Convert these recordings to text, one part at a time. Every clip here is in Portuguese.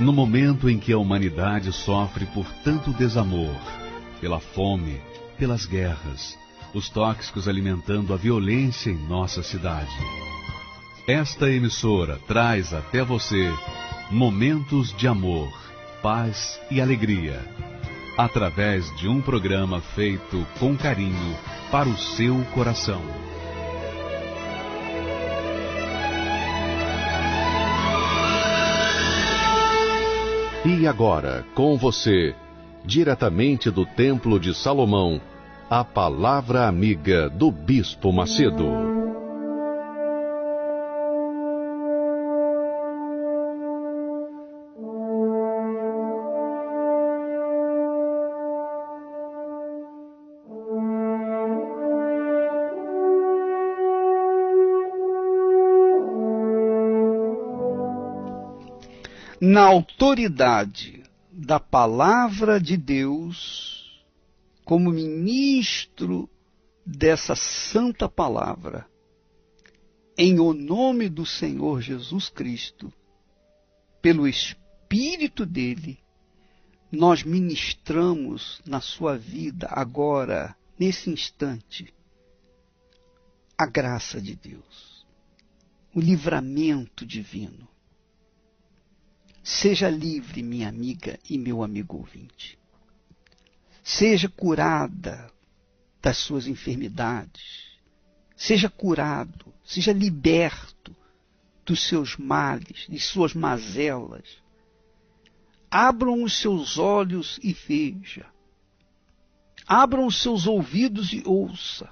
No momento em que a humanidade sofre por tanto desamor, pela fome, pelas guerras, os tóxicos alimentando a violência em nossa cidade. Esta emissora traz até você momentos de amor, paz e alegria, através de um programa feito com carinho para o seu coração. E agora, com você, diretamente do Templo de Salomão, a Palavra Amiga do Bispo Macedo. Na autoridade da Palavra de Deus, como ministro dessa santa palavra, em o nome do Senhor Jesus Cristo, pelo Espírito dele, nós ministramos na sua vida agora, nesse instante, a graça de Deus, o livramento divino. Seja livre, minha amiga e meu amigo ouvinte. Seja curada das suas enfermidades. Seja curado, seja liberto dos seus males, de suas mazelas. Abram os seus olhos e veja. Abram os seus ouvidos e ouça.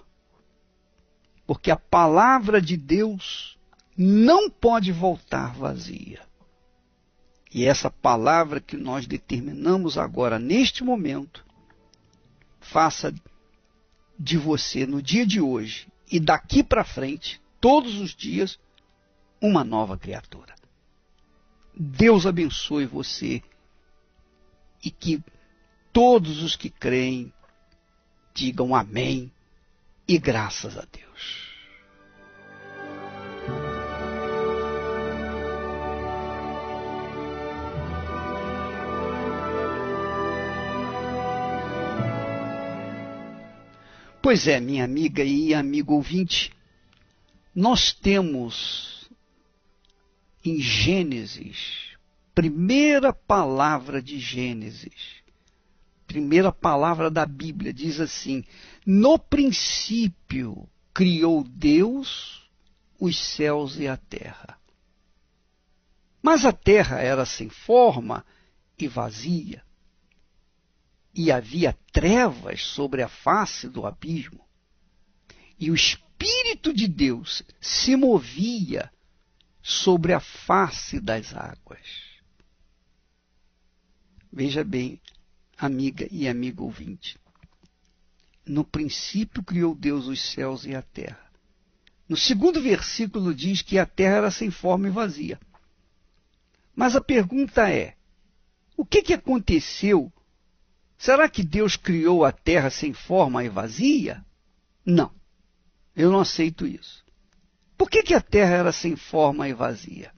Porque a palavra de Deus não pode voltar vazia. E essa palavra que nós determinamos agora, neste momento, faça de você, no dia de hoje e daqui para frente, todos os dias, uma nova criatura. Deus abençoe você e que todos os que creem digam amém e graças a Deus. Pois é, minha amiga e amigo ouvinte, nós temos em Gênesis, primeira palavra de Gênesis, primeira palavra da Bíblia, diz assim: no princípio criou Deus os céus e a terra. Mas a terra era sem forma e vazia. E havia trevas sobre a face do abismo, e o Espírito de Deus se movia sobre a face das águas. Veja bem, amiga e amigo ouvinte, no princípio criou Deus os céus e a terra. No segundo versículo diz que a terra era sem forma e vazia. Mas a pergunta é, o que aconteceu? Será que Deus criou a terra sem forma e vazia? Não, eu não aceito isso. Por que a terra era sem forma e vazia?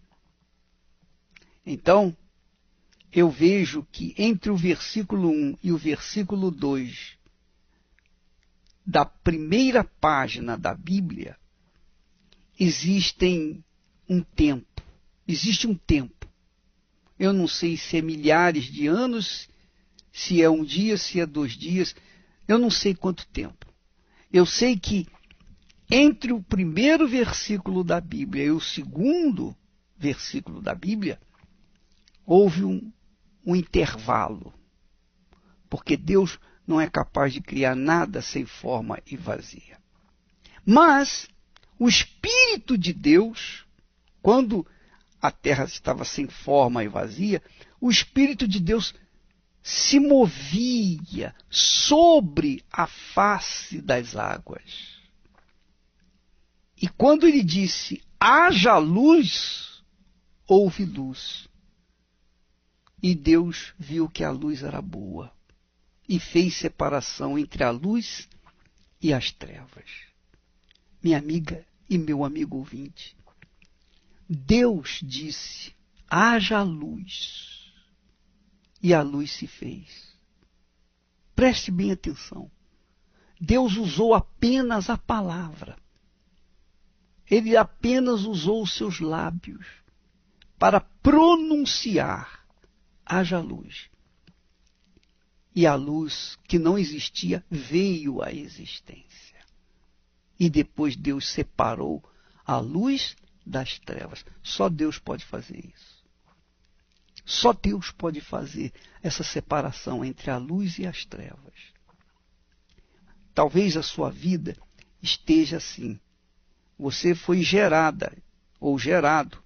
Então, eu vejo que entre o versículo 1 e o versículo 2 da primeira página da Bíblia, existe um tempo. Eu não sei se é milhares de anos, se é um dia, se é 2 dias, eu não sei quanto tempo. Eu sei que entre o primeiro versículo da Bíblia e o segundo versículo da Bíblia, houve um intervalo. Porque Deus não é capaz de criar nada sem forma e vazia. Mas o Espírito de Deus, quando a terra estava sem forma e vazia, o Espírito de Deus se movia sobre a face das águas. E quando ele disse, haja luz, houve luz. E Deus viu que a luz era boa e fez separação entre a luz e as trevas. Minha amiga e meu amigo ouvinte, Deus disse, haja luz. e a luz se fez. Preste bem atenção. Deus usou apenas a palavra. Ele apenas usou os seus lábios para pronunciar: haja luz. E a luz que não existia veio à existência. E depois Deus separou a luz das trevas. Só Deus pode fazer isso. Só Deus pode fazer essa separação entre a luz e as trevas. Talvez a sua vida esteja assim. Você foi gerada ou gerado.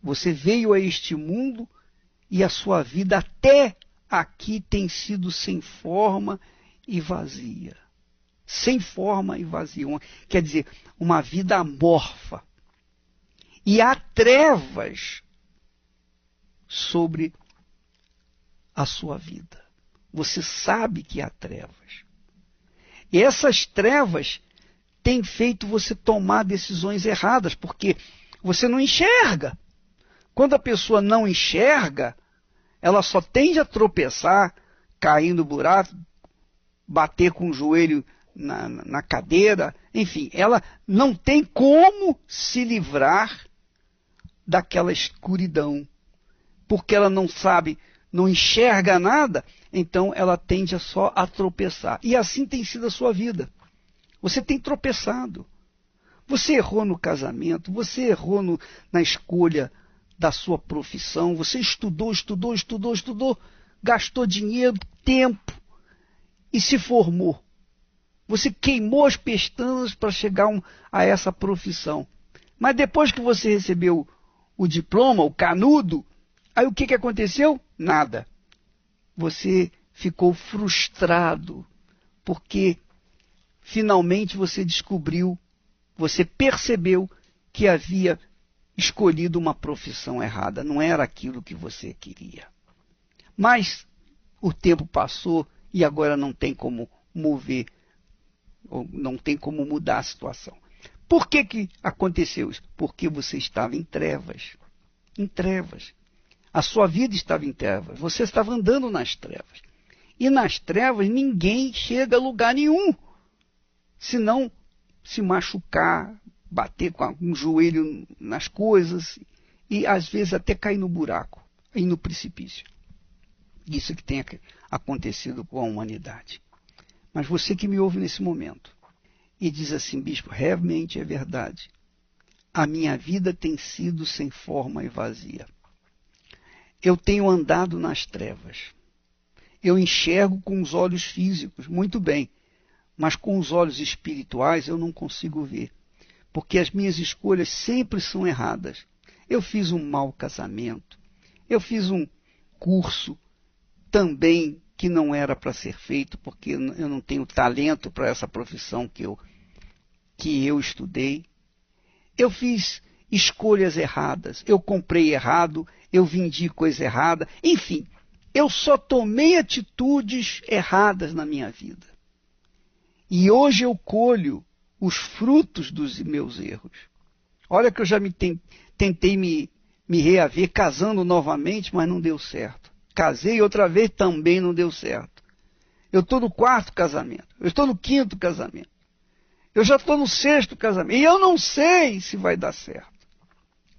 Você veio a este mundo e a sua vida até aqui tem sido sem forma e vazia. Sem forma e vazia. Quer dizer, uma vida amorfa. E há trevas sobre a sua vida. Você sabe que há trevas. E essas trevas têm feito você tomar decisões erradas, porque você não enxerga. Quando a pessoa não enxerga, ela só tende a tropeçar, cair no buraco, bater com o joelho na cadeira, enfim, ela não tem como se livrar daquela escuridão. Porque ela não sabe, não enxerga nada, então ela tende só a tropeçar. E assim tem sido a sua vida. Você tem tropeçado. Você errou no casamento, você errou na escolha da sua profissão, você estudou, gastou dinheiro, tempo e se formou. Você queimou as pestanas para chegar a essa profissão. Mas depois que você recebeu o diploma, o canudo, aí o que aconteceu? Nada. Você ficou frustrado, porque finalmente você descobriu, você percebeu que havia escolhido uma profissão errada. Não era aquilo que você queria. Mas o tempo passou e agora não tem como mover, ou não tem como mudar a situação. Por que aconteceu isso? Porque você estava em trevas. Em trevas. A sua vida estava em trevas. Você estava andando nas trevas. E nas trevas ninguém chega a lugar nenhum. Se não se machucar, bater com um joelho nas coisas e às vezes até cair no buraco, ir no precipício. Isso que tem acontecido com a humanidade. Mas você que me ouve nesse momento e diz assim: bispo, realmente é verdade. A minha vida tem sido sem forma e vazia. Eu tenho andado nas trevas. Eu enxergo com os olhos físicos, muito bem, mas com os olhos espirituais eu não consigo ver, porque as minhas escolhas sempre são erradas. Eu fiz um mau casamento, eu fiz um curso também que não era para ser feito, porque eu não tenho talento para essa profissão que eu estudei. Eu fiz escolhas erradas, eu comprei errado, eu vendi coisa errada, enfim, eu só tomei atitudes erradas na minha vida. E hoje eu colho os frutos dos meus erros. Olha que eu já tentei me reaver casando novamente, mas não deu certo. Casei outra vez, também não deu certo. Eu estou no 4º casamento, eu estou no 5º casamento, eu já estou no 6º casamento, e eu não sei se vai dar certo.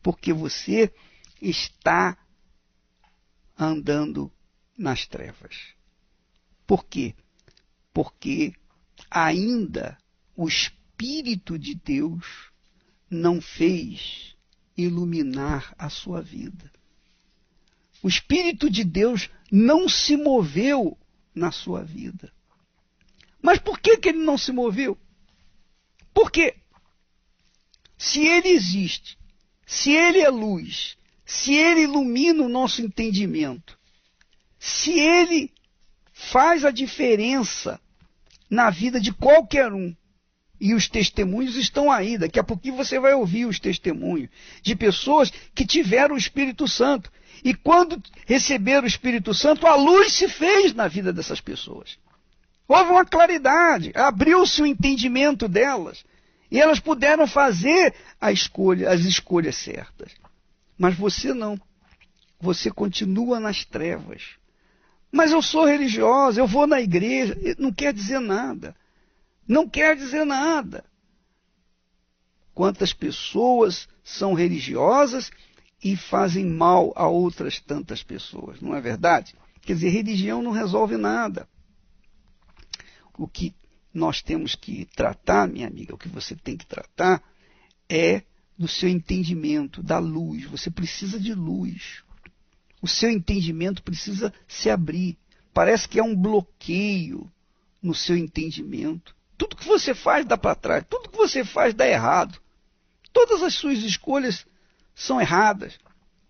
Porque você está andando nas trevas. Por quê? Porque ainda o Espírito de Deus não fez iluminar a sua vida. O Espírito de Deus não se moveu na sua vida. Mas por que ele não se moveu? Porque se ele existe, se ele é luz, se ele ilumina o nosso entendimento, se ele faz a diferença na vida de qualquer um, e os testemunhos estão aí, daqui a pouquinho você vai ouvir os testemunhos de pessoas que tiveram o Espírito Santo. E quando receberam o Espírito Santo, a luz se fez na vida dessas pessoas. Houve uma claridade, abriu-se o entendimento delas, e elas puderam fazer as escolhas certas. Mas você não. você continua nas trevas. Mas eu sou religiosa, eu vou na igreja. Não quer dizer nada. Não quer dizer nada. Quantas pessoas são religiosas e fazem mal a outras tantas pessoas, não é verdade? Quer dizer, religião não resolve nada. O que nós temos que tratar, minha amiga, o que você tem que tratar é do seu entendimento, da luz. Você precisa de luz. O seu entendimento precisa se abrir. Parece que há um bloqueio no seu entendimento. Tudo que você faz dá para trás, tudo que você faz dá errado. Todas as suas escolhas são erradas.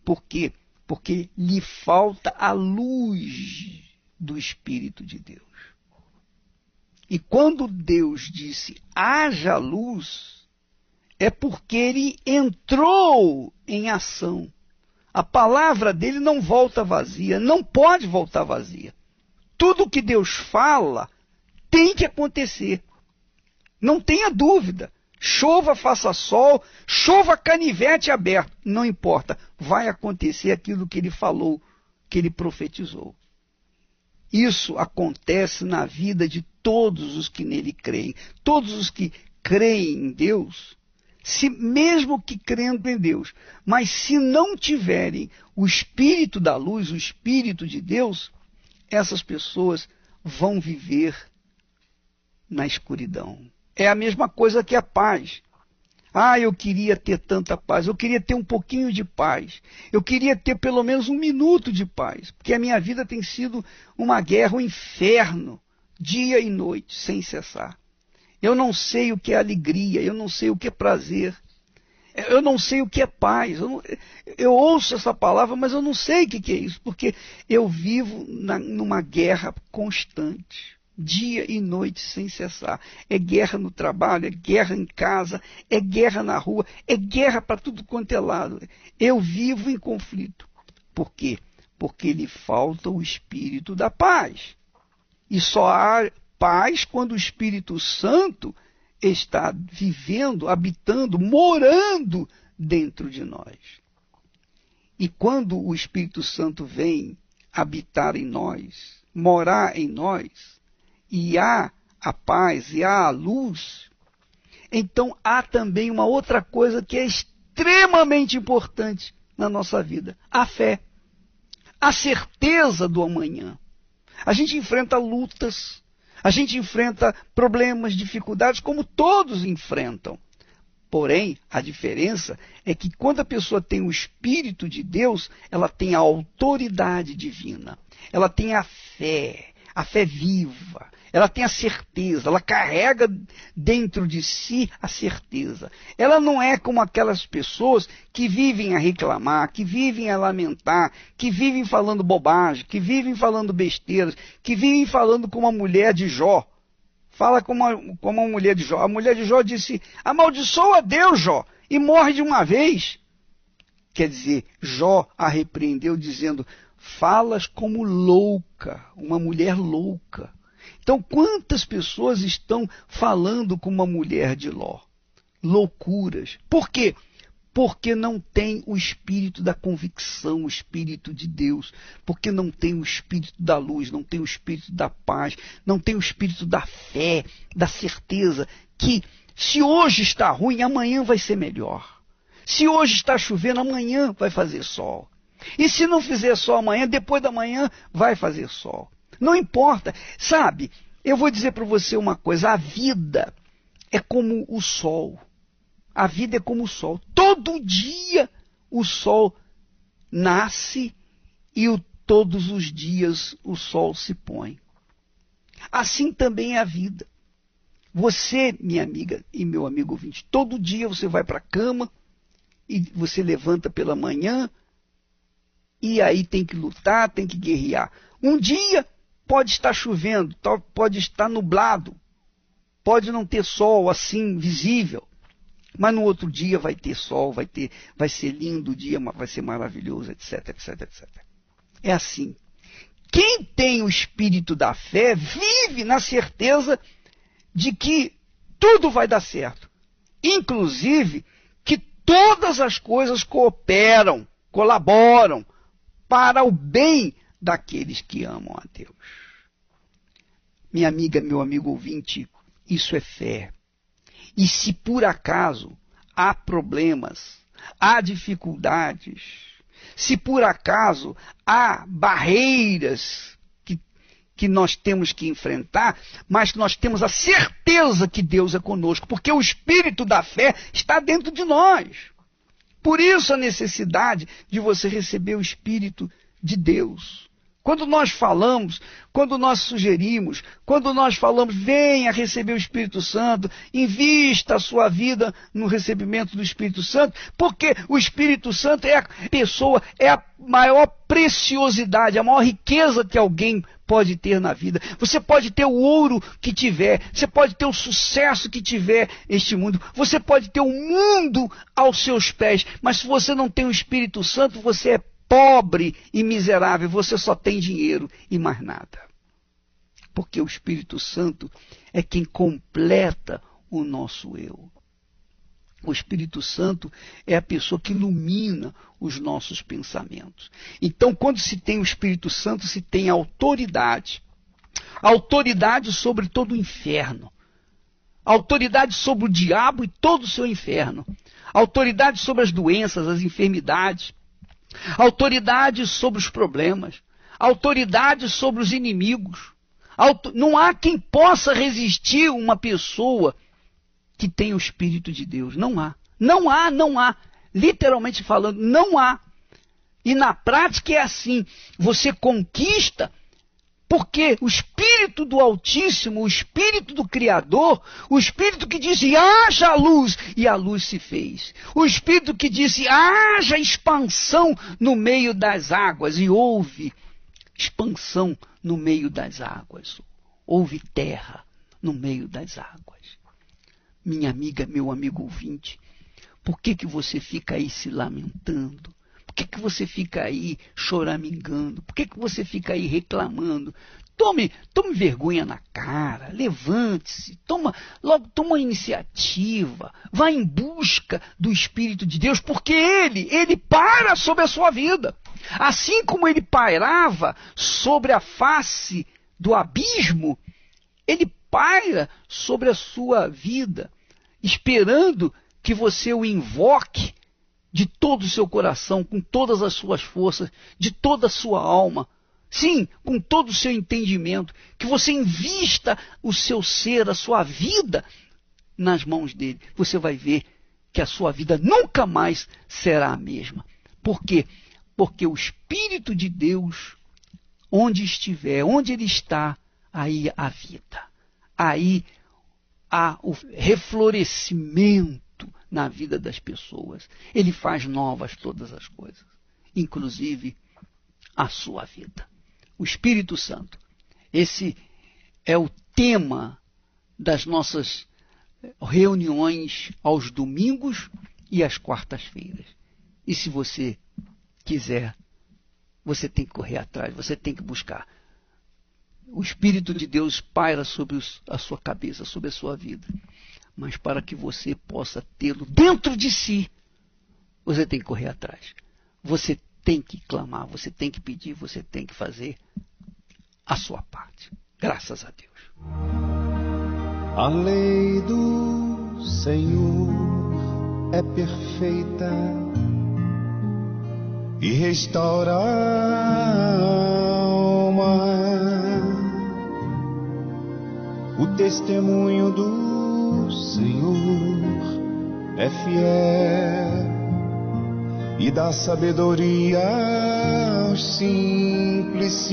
Por quê? Porque lhe falta a luz do Espírito de Deus. E quando Deus disse, haja luz, é porque ele entrou em ação. A palavra dele não volta vazia, não pode voltar vazia. Tudo que Deus fala tem que acontecer. Não tenha dúvida. Chova, faça sol, chova, canivete aberto. Não importa, vai acontecer aquilo que ele falou, que ele profetizou. Isso acontece na vida de todos os que nele creem. Todos os que creem em Deus, mesmo que crendo em Deus, mas se não tiverem o Espírito da luz, o Espírito de Deus, essas pessoas vão viver na escuridão. É a mesma coisa que a paz. Eu queria ter tanta paz, eu queria ter um pouquinho de paz, eu queria ter pelo menos um minuto de paz, porque a minha vida tem sido uma guerra, um inferno, dia e noite, sem cessar. Eu não sei o que é alegria, eu não sei o que é prazer, eu não sei o que é paz. Eu ouço essa palavra, mas eu não sei o que é isso, porque eu vivo numa guerra constante. Dia e noite sem cessar. É guerra no trabalho, é guerra em casa, é guerra na rua, é guerra para tudo quanto é lado. Eu vivo em conflito. Por quê? Porque lhe falta o Espírito da paz. E só há paz quando o Espírito Santo está vivendo, habitando, morando dentro de nós. E quando o Espírito Santo vem habitar em nós, morar em nós, e há a paz, e há a luz, então há também uma outra coisa que é extremamente importante na nossa vida: a fé, a certeza do amanhã. A gente enfrenta lutas, a gente enfrenta problemas, dificuldades, como todos enfrentam. Porém, a diferença é que quando a pessoa tem o Espírito de Deus, ela tem a autoridade divina, ela tem a fé viva, ela tem a certeza, ela carrega dentro de si a certeza. Ela não é como aquelas pessoas que vivem a reclamar, que vivem a lamentar, que vivem falando bobagem, que vivem falando besteiras, que vivem falando como a mulher de Jó. Fala como a mulher de Jó. A mulher de Jó disse: amaldiçoa Deus, Jó, e morre de uma vez. Quer dizer, Jó a repreendeu dizendo: falas como louca, uma mulher louca. Então, quantas pessoas estão falando como uma mulher de Ló? Loucuras. Por quê? Porque não tem o espírito da convicção, o espírito de Deus. Porque não tem o espírito da luz, não tem o espírito da paz, não tem o espírito da fé, da certeza que se hoje está ruim, amanhã vai ser melhor. Se hoje está chovendo, amanhã vai fazer sol. E se não fizer sol amanhã, depois da manhã vai fazer sol. Não importa. Sabe, eu vou dizer para você uma coisa: a vida é como o sol. A vida é como o sol. Todo dia o sol nasce e todos os dias o sol se põe. Assim também é a vida. Você, minha amiga e meu amigo ouvinte, todo dia você vai para a cama e você levanta pela manhã e aí tem que lutar, tem que guerrear. Um dia pode estar chovendo, pode estar nublado, pode não ter sol assim visível, mas no outro dia vai ter sol, vai ser lindo o dia, vai ser maravilhoso, etc, etc, etc. É assim. Quem tem o espírito da fé vive na certeza de que tudo vai dar certo. Inclusive que todas as coisas cooperam, colaboram para o bem daqueles que amam a Deus. Minha amiga, meu amigo ouvinte, isso é fé. E se por acaso há problemas, há dificuldades, se por acaso há barreiras que nós temos que enfrentar, mas nós temos a certeza que Deus é conosco, porque o espírito da fé está dentro de nós. Por isso a necessidade de você receber o Espírito de Deus. Quando nós falamos, quando nós sugerimos, quando nós falamos, venha receber o Espírito Santo, invista a sua vida no recebimento do Espírito Santo, porque o Espírito Santo é a pessoa, é a maior preciosidade, a maior riqueza que alguém pode ter na vida. Você pode ter o ouro que tiver, você pode ter o sucesso que tiver este mundo, você pode ter o mundo aos seus pés, mas se você não tem o Espírito Santo, você é pobre e miserável, você só tem dinheiro e mais nada. Porque o Espírito Santo é quem completa o nosso eu. O Espírito Santo é a pessoa que ilumina os nossos pensamentos. Então, quando se tem o Espírito Santo, se tem autoridade. Autoridade sobre todo o inferno. Autoridade sobre o diabo e todo o seu inferno. Autoridade sobre as doenças, as enfermidades. Autoridade sobre os problemas, autoridade sobre os inimigos. Não há quem possa resistir uma pessoa que tem o Espírito de Deus. Não há. Não há, não há. Literalmente falando, não há. E na prática é assim. Você conquista porque o Espírito do Altíssimo, o Espírito do Criador, o Espírito que disse, haja luz, e a luz se fez. O Espírito que disse, haja expansão no meio das águas, e houve expansão no meio das águas. Houve terra no meio das águas. Minha amiga, meu amigo ouvinte, por que você fica aí se lamentando? Por que você fica aí choramingando? Por que você fica aí reclamando? Tome vergonha na cara, levante-se, toma uma iniciativa, vá em busca do Espírito de Deus, porque ele paira sobre a sua vida. Assim como ele pairava sobre a face do abismo, ele paira sobre a sua vida, esperando que você o invoque de todo o seu coração, com todas as suas forças, de toda a sua alma, sim, com todo o seu entendimento, que você invista o seu ser, a sua vida nas mãos dele. Você vai ver que a sua vida nunca mais será a mesma. Por quê? Porque o Espírito de Deus, onde estiver, onde ele está, aí há vida. Aí há o reflorescimento na vida das pessoas. Ele faz novas todas as coisas, inclusive a sua vida. O Espírito Santo. Esse é o tema das nossas reuniões aos domingos e às quartas-feiras. E se você quiser, você tem que correr atrás, você tem que buscar. O Espírito de Deus paira sobre a sua cabeça, sobre a sua vida. Mas para que você possa tê-lo dentro de si, você tem que correr atrás. Você tem que clamar, você tem que pedir, você tem que fazer a sua parte. Graças a Deus. A lei do Senhor é perfeita e restaura a alma. O testemunho do Senhor é fiel e dá sabedoria aos simples.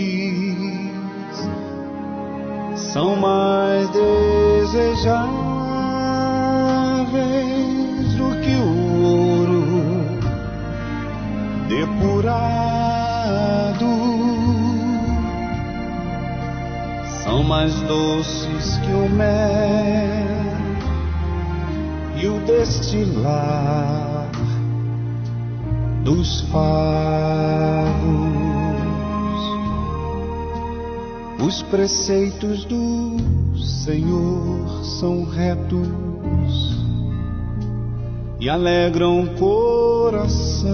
São mais desejáveis do que o ouro depurado. São mais doces que o mel e o destilar dos favos. Os preceitos do Senhor são retos e alegram o coração.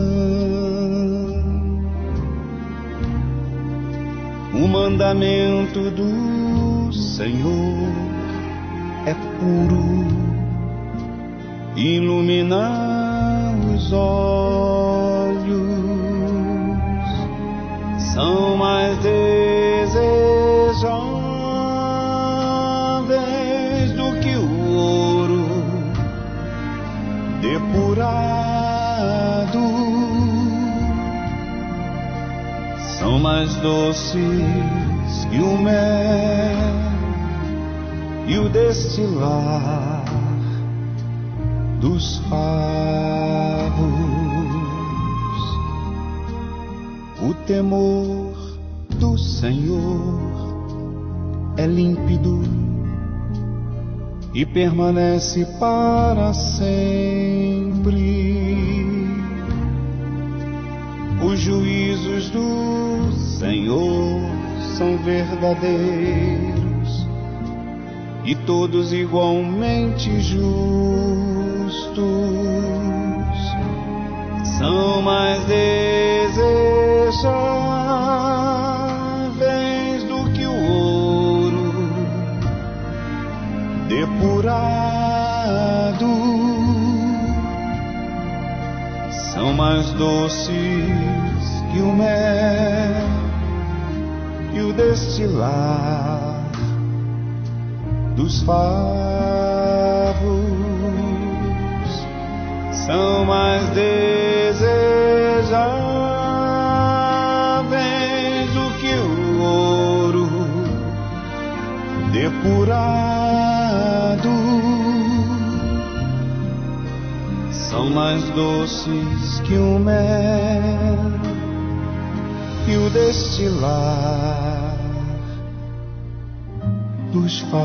O mandamento do Senhor é puro, ilumina os olhos, são mais desejáveis do que o ouro depurado, são mais doces que o mel e o destilar dos favos. O temor do Senhor é límpido e permanece para sempre. Os juízos do Senhor são verdadeiros e todos igualmente justos, são mais desejáveis do que o ouro depurado, são mais doces que o mel e o destilar dos favos, são mais desejáveis do que o ouro depurado, são mais doces que o mel e o destilar dos favos.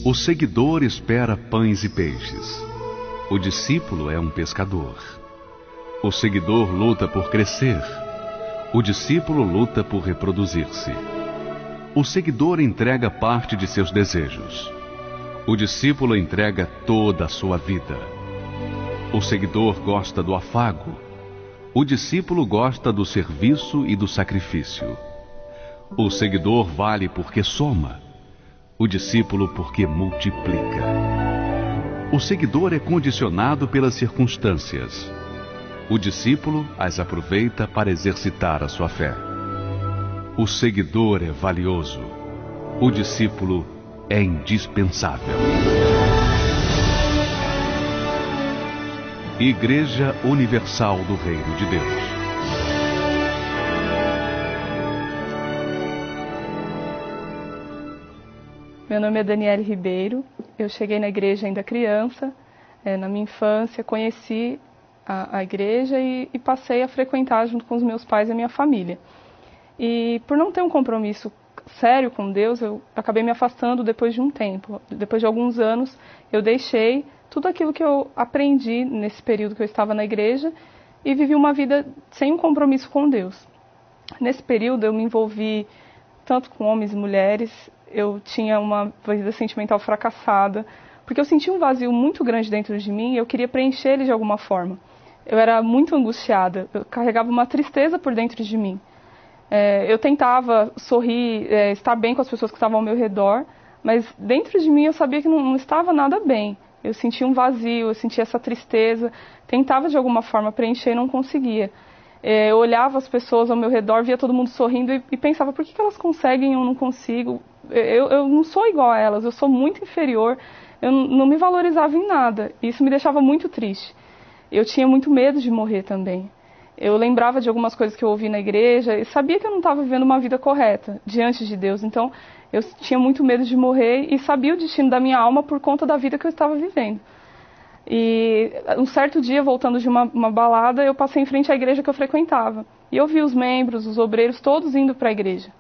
O seguidor espera pães e peixes. O discípulo é um pescador. O seguidor luta por crescer. O discípulo luta por reproduzir-se. O seguidor entrega parte de seus desejos. O discípulo entrega toda a sua vida. O seguidor gosta do afago. O discípulo gosta do serviço e do sacrifício. O seguidor vale porque soma. O discípulo porque multiplica. O seguidor é condicionado pelas circunstâncias. O discípulo as aproveita para exercitar a sua fé. O seguidor é valioso. O discípulo é indispensável. Igreja Universal do Reino de Deus. Meu nome é Daniele Ribeiro, eu cheguei na igreja ainda criança, na minha infância, conheci a igreja e passei a frequentar junto com os meus pais e a minha família. E por não ter um compromisso sério com Deus, eu acabei me afastando depois de um tempo. Depois de alguns anos, eu deixei tudo aquilo que eu aprendi nesse período que eu estava na igreja e vivi uma vida sem um compromisso com Deus. Nesse período, eu me envolvi tanto com homens e mulheres. Eu tinha uma vida sentimental fracassada, porque eu sentia um vazio muito grande dentro de mim e eu queria preencher ele de alguma forma. Eu era muito angustiada, eu carregava uma tristeza por dentro de mim. Eu tentava sorrir, estar bem com as pessoas que estavam ao meu redor, mas dentro de mim eu sabia que não estava nada bem. Eu sentia um vazio, eu sentia essa tristeza, tentava de alguma forma preencher e não conseguia. Eu olhava as pessoas ao meu redor, via todo mundo sorrindo e pensava, por que elas conseguem e eu não consigo? Eu não sou igual a elas, eu sou muito inferior, eu não me valorizava em nada. E isso me deixava muito triste. Eu tinha muito medo de morrer também. Eu lembrava de algumas coisas que eu ouvi na igreja e sabia que eu não estava vivendo uma vida correta diante de Deus. Então, eu tinha muito medo de morrer e sabia o destino da minha alma por conta da vida que eu estava vivendo. E um certo dia, voltando de uma balada, eu passei em frente à igreja que eu frequentava. E eu vi os membros, os obreiros, todos indo para a igreja.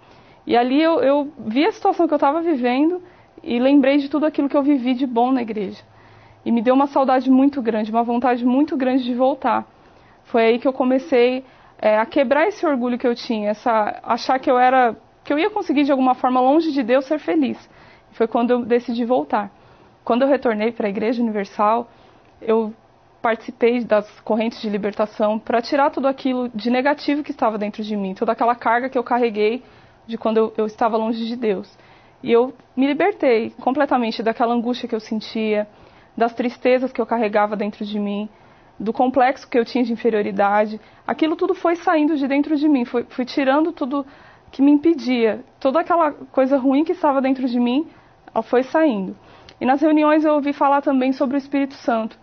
E ali eu vi a situação que eu estava vivendo e lembrei de tudo aquilo que eu vivi de bom na igreja. E me deu uma saudade muito grande, uma vontade muito grande de voltar. Foi aí que eu comecei a quebrar esse orgulho que eu tinha, achar que eu ia conseguir de alguma forma, longe de Deus, ser feliz. Foi quando eu decidi voltar. Quando eu retornei para a Igreja Universal, eu participei das correntes de libertação para tirar tudo aquilo de negativo que estava dentro de mim, toda aquela carga que eu carreguei de quando eu estava longe de Deus. E eu me libertei completamente daquela angústia que eu sentia, das tristezas que eu carregava dentro de mim, do complexo que eu tinha de inferioridade. Aquilo tudo foi saindo de dentro de mim, fui tirando tudo que me impedia. Toda aquela coisa ruim que estava dentro de mim, ela foi saindo. E nas reuniões eu ouvi falar também sobre o Espírito Santo,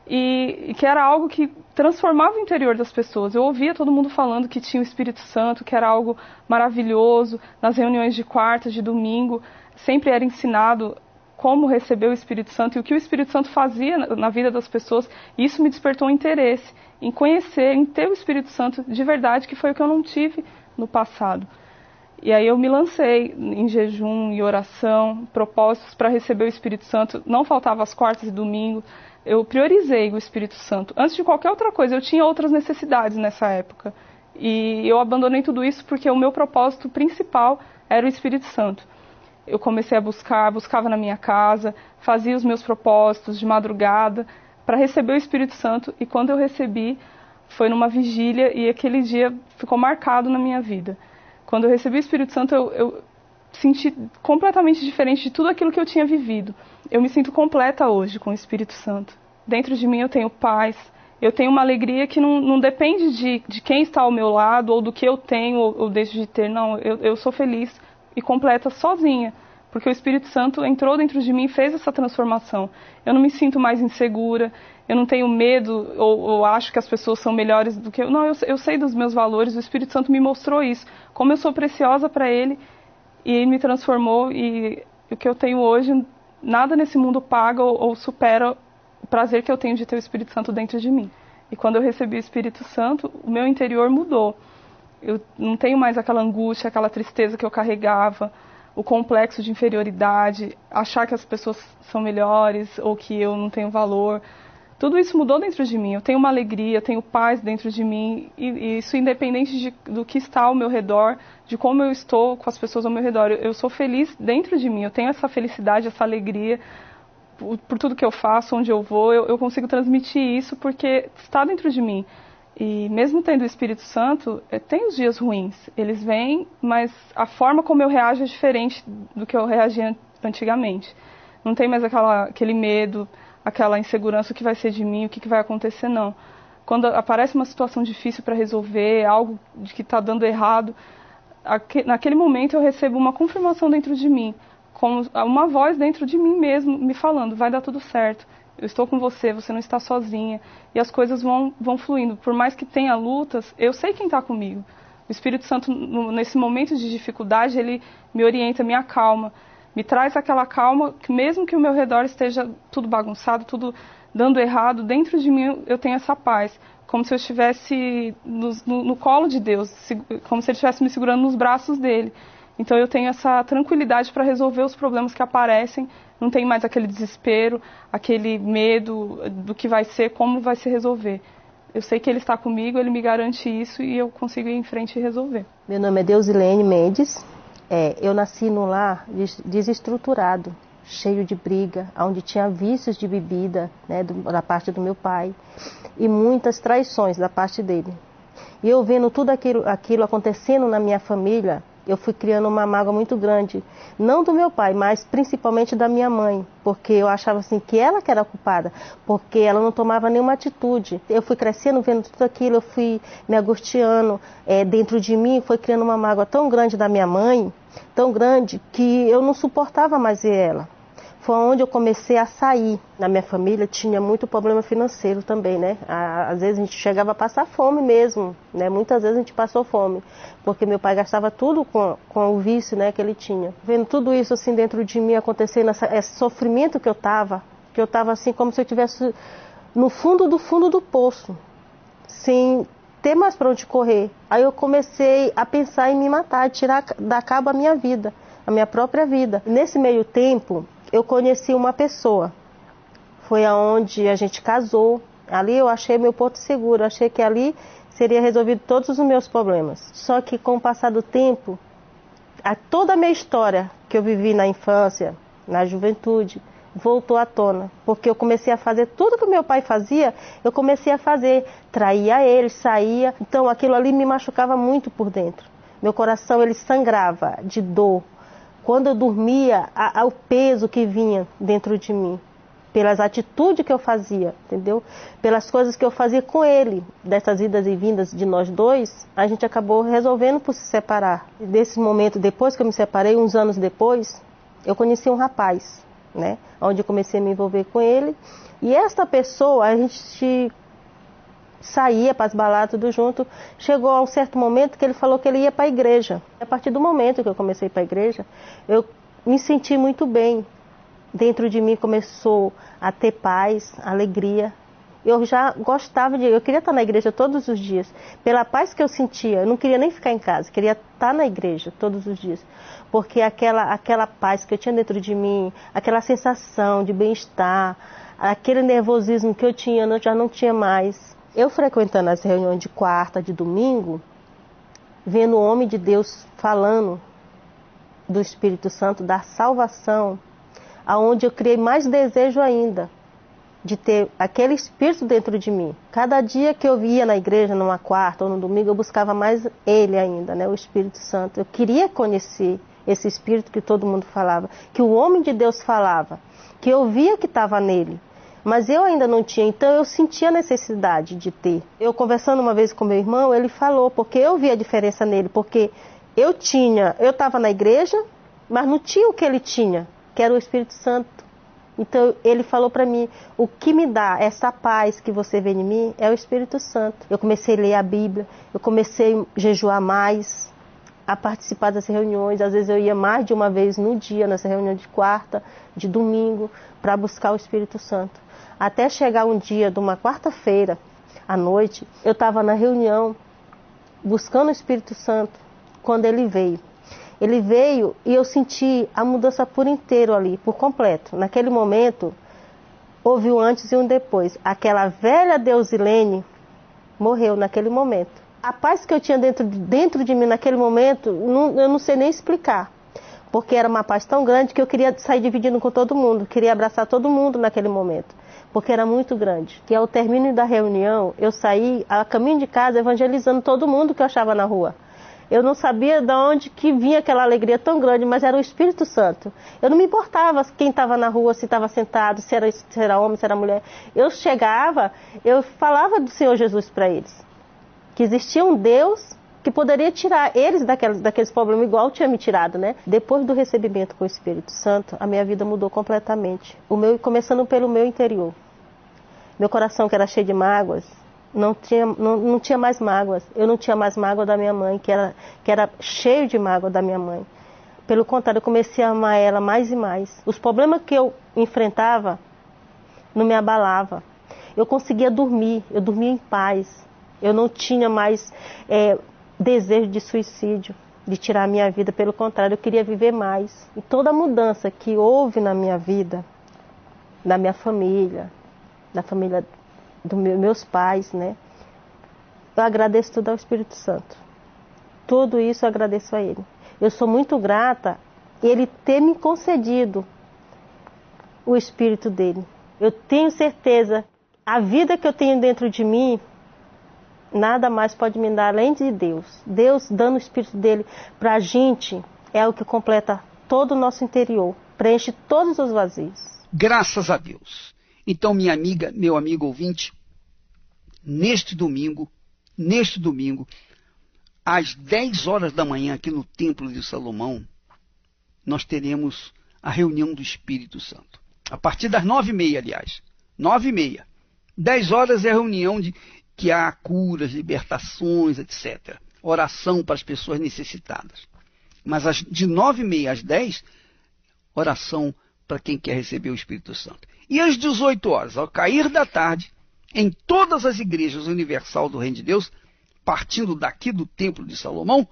e que era algo que transformava o interior das pessoas. Eu ouvia todo mundo falando que tinha o Espírito Santo, que era algo maravilhoso. Nas reuniões de quarta, de domingo, sempre era ensinado como receber o Espírito Santo e o que o Espírito Santo fazia na vida das pessoas. E isso me despertou um interesse em conhecer, em ter o Espírito Santo de verdade, que foi o que eu não tive no passado. E aí eu me lancei em jejum e oração, propósitos para receber o Espírito Santo. Não faltava as quartas e domingos. Eu priorizei o Espírito Santo. Antes de qualquer outra coisa, eu tinha outras necessidades nessa época. E eu abandonei tudo isso porque o meu propósito principal era o Espírito Santo. Eu comecei a buscava na minha casa, fazia os meus propósitos de madrugada para receber o Espírito Santo. E quando eu recebi, foi numa vigília e aquele dia ficou marcado na minha vida. Quando eu recebi o Espírito Santo, eu senti completamente diferente de tudo aquilo que eu tinha vivido. Eu me sinto completa hoje com o Espírito Santo. Dentro de mim eu tenho paz, eu tenho uma alegria que não depende de quem está ao meu lado ou do que eu tenho ou deixo de ter. Não, eu sou feliz e completa sozinha, porque o Espírito Santo entrou dentro de mim e fez essa transformação. Eu não me sinto mais insegura, eu não tenho medo ou acho que as pessoas são melhores do que eu. Não, eu sei dos meus valores, o Espírito Santo me mostrou isso, como eu sou preciosa para Ele, e Ele me transformou, e o que eu tenho hoje, nada nesse mundo paga ou supera o prazer que eu tenho de ter o Espírito Santo dentro de mim. E quando eu recebi o Espírito Santo, o meu interior mudou. Eu não tenho mais aquela angústia, aquela tristeza que eu carregava, o complexo de inferioridade, achar que as pessoas são melhores ou que eu não tenho valor. Tudo isso mudou dentro de mim. Eu tenho uma alegria, eu tenho paz dentro de mim, e isso independente do que está ao meu redor, de como eu estou com as pessoas ao meu redor. Eu sou feliz dentro de mim, eu tenho essa felicidade, essa alegria por tudo que eu faço, onde eu vou. Eu consigo transmitir isso porque está dentro de mim. E mesmo tendo o Espírito Santo, tem os dias ruins. Eles vêm, mas a forma como eu reajo é diferente do que eu reagia antigamente. Não tem mais aquele medo, aquela insegurança, o que vai ser de mim, o que vai acontecer, não. Quando aparece uma situação difícil para resolver, algo de que está dando errado, naquele momento eu recebo uma confirmação dentro de mim, como uma voz dentro de mim mesmo me falando, vai dar tudo certo. Eu estou com você, você não está sozinha. E as coisas vão fluindo. Por mais que tenha lutas, eu sei quem está comigo. O Espírito Santo, nesse momento de dificuldade, ele me orienta, me acalma. Me traz aquela calma, que mesmo que o meu redor esteja tudo bagunçado, tudo dando errado, dentro de mim eu tenho essa paz. Como se eu estivesse no colo de Deus, como se ele estivesse me segurando nos braços dele. Então eu tenho essa tranquilidade para resolver os problemas que aparecem. Não tem mais aquele desespero, aquele medo do que vai ser, como vai se resolver. Eu sei que Ele está comigo, Ele me garante isso e eu consigo ir em frente e resolver. Meu nome é Deusilene Mendes. Eu nasci num lar desestruturado, cheio de briga, onde tinha vícios de bebida, né, da parte do meu pai, e muitas traições da parte dele. E eu vendo tudo aquilo acontecendo na minha família, eu fui criando uma mágoa muito grande, não do meu pai, mas principalmente da minha mãe, porque eu achava assim que ela que era a culpada, porque ela não tomava nenhuma atitude. Eu fui crescendo, vendo tudo aquilo, eu fui me angustiando dentro de mim, foi criando uma mágoa tão grande da minha mãe, tão grande, que eu não suportava mais ver ela. Foi onde eu comecei a sair. Na minha família tinha muito problema financeiro também, né? Às vezes a gente chegava a passar fome mesmo, né? Muitas vezes a gente passou fome, porque meu pai gastava tudo com o vício, né, que ele tinha. Vendo tudo isso assim dentro de mim acontecendo, esse sofrimento que eu estava, que eu estava assim como se eu estivesse no fundo do poço, sem ter mais para onde correr. Aí eu comecei a pensar em me matar, tirar da cabo a minha vida, a minha própria vida. Nesse meio tempo, eu conheci uma pessoa. Foi aonde a gente casou. Ali eu achei meu porto seguro, achei que ali seria resolvido todos os meus problemas. Só que com o passar do tempo, toda a minha história que eu vivi na infância, na juventude, voltou à tona, porque eu comecei a fazer tudo que meu pai fazia, eu comecei a fazer, traía ele, saía, então aquilo ali me machucava muito por dentro. Meu coração, ele sangrava de dor. Quando eu dormia, o peso que vinha dentro de mim, pelas atitudes que eu fazia, entendeu? Pelas coisas que eu fazia com ele, dessas idas e vindas de nós dois, a gente acabou resolvendo por se separar. Desse momento, depois que eu me separei, uns anos depois, eu conheci um rapaz, né? Onde eu comecei a me envolver com ele. E esta pessoa, a gente saía para as baladas tudo junto. Chegou a um certo momento que ele falou que ele ia para a igreja. A partir do momento que eu comecei a ir para a igreja, eu me senti muito bem. Dentro de mim começou a ter paz, alegria. Eu já gostava eu queria estar na igreja todos os dias. Pela paz que eu sentia, eu não queria nem ficar em casa, queria estar na igreja todos os dias. Porque aquela paz que eu tinha dentro de mim, aquela sensação de bem-estar, aquele nervosismo que eu tinha, eu já não tinha mais. Eu frequentando as reuniões de quarta, de domingo, vendo o homem de Deus falando do Espírito Santo, da salvação, aonde eu criei mais desejo ainda de ter aquele Espírito dentro de mim. Cada dia que eu ia na igreja, numa quarta ou no domingo, eu buscava mais ele ainda, né, o Espírito Santo. Eu queria conhecer esse Espírito que todo mundo falava, que o homem de Deus falava, que eu via que estava nele, mas eu ainda não tinha, então eu sentia a necessidade de ter. Eu conversando uma vez com meu irmão, ele falou, porque eu vi a diferença nele, porque eu estava na igreja, mas não tinha o que ele tinha, que era o Espírito Santo. Então ele falou para mim, o que me dá essa paz que você vê em mim é o Espírito Santo. Eu comecei a ler a Bíblia, eu comecei a jejuar mais, a participar das reuniões. Às vezes eu ia mais de uma vez no dia, nessa reunião de quarta, de domingo, para buscar o Espírito Santo. Até chegar um dia de uma quarta-feira à noite, eu estava na reunião buscando o Espírito Santo, quando ele veio. Ele veio e eu senti a mudança por inteiro ali, por completo. Naquele momento, houve um antes e um depois. Aquela velha Deusilene morreu naquele momento. A paz que eu tinha dentro de mim naquele momento, eu não sei nem explicar. Porque era uma paz tão grande que eu queria sair dividindo com todo mundo. Queria abraçar todo mundo naquele momento. Porque era muito grande. E ao término da reunião, eu saí a caminho de casa evangelizando todo mundo que eu achava na rua. Eu não sabia de onde que vinha aquela alegria tão grande, mas era o Espírito Santo. Eu não me importava quem estava na rua, se estava sentado, se era homem, se era mulher. Eu chegava, eu falava do Senhor Jesus para eles. Que existia um Deus que poderia tirar eles daqueles problemas, igual tinha me tirado, né? Depois do recebimento com o Espírito Santo, a minha vida mudou completamente. Começando pelo meu interior. Meu coração, que era cheio de mágoas, não tinha mais mágoas. Eu não tinha mais mágoa da minha mãe, que era cheio de mágoa da minha mãe. Pelo contrário, eu comecei a amar ela mais e mais. Os problemas que eu enfrentava não me abalava. Eu conseguia dormir, eu dormia em paz. Eu não tinha mais desejo de suicídio, de tirar a minha vida. Pelo contrário, eu queria viver mais. E toda a mudança que houve na minha vida, na minha família, na família dos meus pais, né? Eu agradeço tudo ao Espírito Santo. Tudo isso eu agradeço a Ele. Eu sou muito grata Ele ter me concedido o Espírito dele. Eu tenho certeza, a vida que eu tenho dentro de mim, nada mais pode me dar além de Deus. Deus dando o Espírito dele para a gente é o que completa todo o nosso interior, preenche todos os vazios. Graças a Deus. Então, minha amiga, meu amigo ouvinte, neste domingo, às 10 horas da manhã, aqui no Templo de Salomão, nós teremos a reunião do Espírito Santo. A partir das 9h30, aliás. 9h30. 10 horas é a reunião que há curas, libertações, etc. Oração para as pessoas necessitadas. Mas de 9h30 às 10, oração para quem quer receber o Espírito Santo. E às 18 horas, ao cair da tarde, em todas as igrejas universal do Reino de Deus, partindo daqui do Templo de Salomão,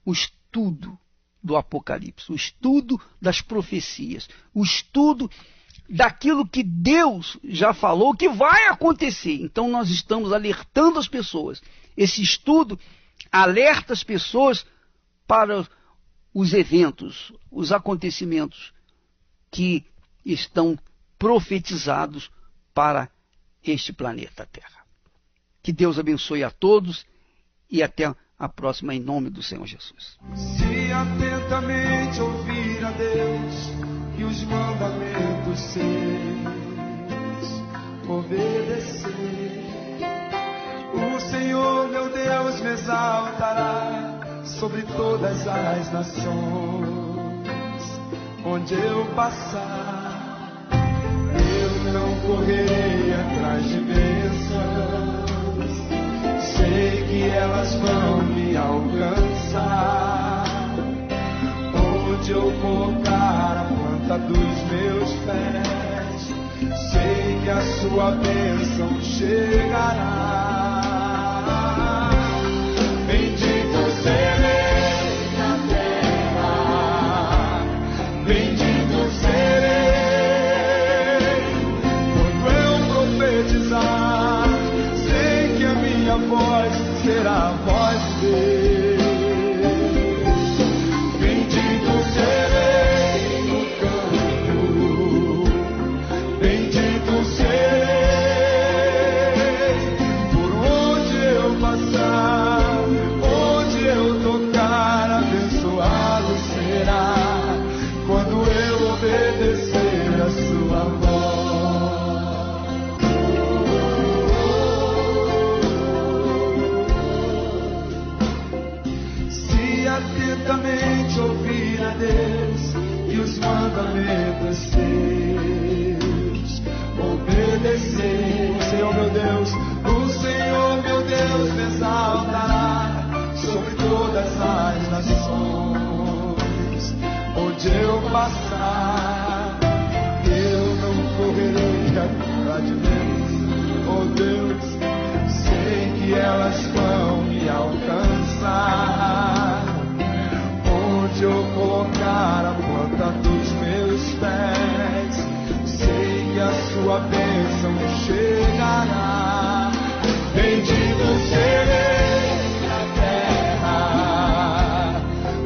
o estudo do Apocalipse, o estudo das profecias, o estudo daquilo que Deus já falou que vai acontecer. Então nós estamos alertando as pessoas. Esse estudo alerta as pessoas para os eventos, os acontecimentos que estão profetizados para este planeta Terra. Que Deus abençoe a todos e até a próxima em nome do Senhor Jesus. Se atentamente ouvir a Deus e os mandamentos seus obedecer, o Senhor meu Deus me exaltará sobre todas as nações. Onde eu passar, eu não correrei atrás de bênçãos. Sei que elas vão me alcançar. Onde eu colocar a planta dos meus pés, sei que a sua bênção chegará. Bendito serei na terra, bendito serei quando eu profetizar. Sei que a minha voz será a voz de Deus. Bendito serei no campo, bendito serei por onde eu passar, onde eu tocar, abençoado será quando eu obedecer a sua voz. Atentamente ouvir a Deus e os mandamentos seus obedecer. O Senhor meu Deus me exaltará sobre todas as nações. Onde eu passar, eu não correrei atrás de Deus. Oh Deus, sei que elas vão me alcançar. Onde eu colocar a planta dos meus pés, sei que a sua bênção chegará. Bendito serei na terra,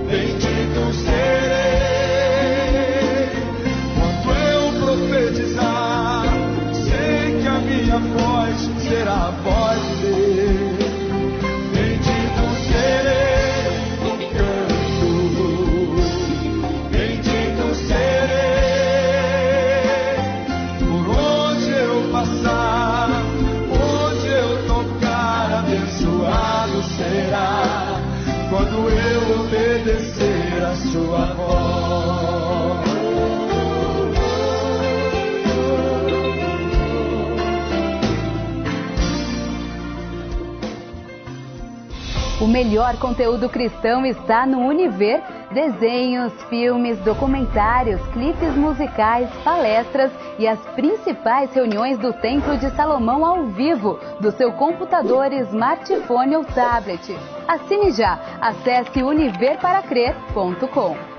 bendito serei quando eu profetizar. Sei que a minha voz será a voz de Deus. Bendito serei quando eu obedecer a sua voz. O melhor conteúdo cristão está no Univer. Desenhos, filmes, documentários, clipes musicais, palestras e as principais reuniões do Templo de Salomão ao vivo, do seu computador, smartphone ou tablet. Assine já, acesse univerparacrer.com.